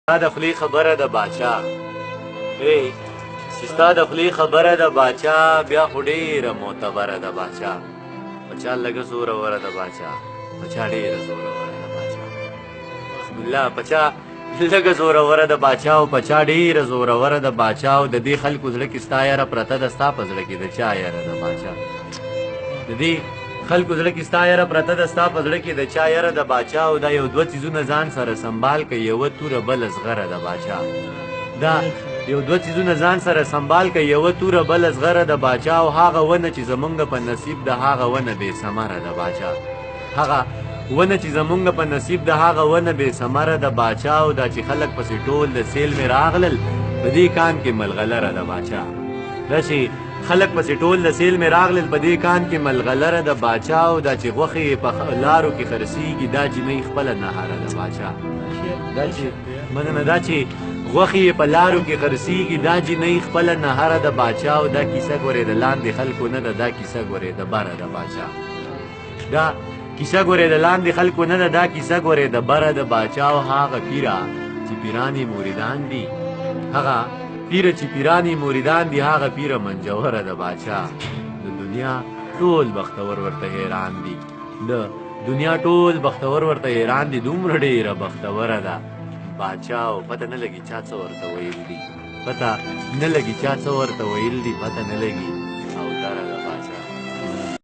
ستا د خولې خبره د باچا چې ستا د خولې خبره د باچا بیا خو ډېره معتبره د باچا پچا لږه زوروره د باچا پچا ډېره زوروره د باچا بسم الله پچا لږه زوروره د باچا او پچا ډېره زوروره د باچا او د دې خلکو زړه کې ستا یاره پرته ده ستا په زړه کې د چا یاره د باچا د دې خلکو زړه کې ستا یاره پرته ده ستا په زړه کې د چا یاره د باچا او دا یو دوه څیزونه ځان سره سنبال که یوه توره بله زغره د باچا دا یو دوه څیزونه ځان سره سنبال که یوه توره بله زغره د باچا او هغه ونه چې زمونږ په نصیب د هغه ونه بې ثمره د باچا هغه ونه چې زمونږ په نصیب د هغه ونه بې ثمره د باچا او دا چې خلک پسې ټول د سیل مې راغلل په دې کان کې ملغلره د باچا دا چې خلک پسې ټول د سیل مې راغلل په دې کان کې ملغلره د باچا او دا چې غوښې په لارو کې خرڅېږي دا جنۍ خپله نهاره د باچا دا چې مننه دا چې غوښې په لارو کې خرڅېږي دا جنۍ خپله نهاره د باچا او دا کیسه ګورې د لاندې خلکو نه ده دا کیسه ګورې د بره د باچا دا کیسه ګورې د لاندې خلکو نه ده دا کیسه ګورې د بره د باچا او هغه پیرہ چې پیران یې مریدان دي هغه پیرہ چې پیران یې مریدان دي هغه پیرہ منجورہ د باچا د دنیا ټول بختور ورته حیران دي د دنیا ټول بختور ورته حیران دي دومره ډېره بختوره ده باچا او پته نه لګي چا څه ورته ویل دي پته نه لګي چا څه ورته ویل دي پته نه لګي او دره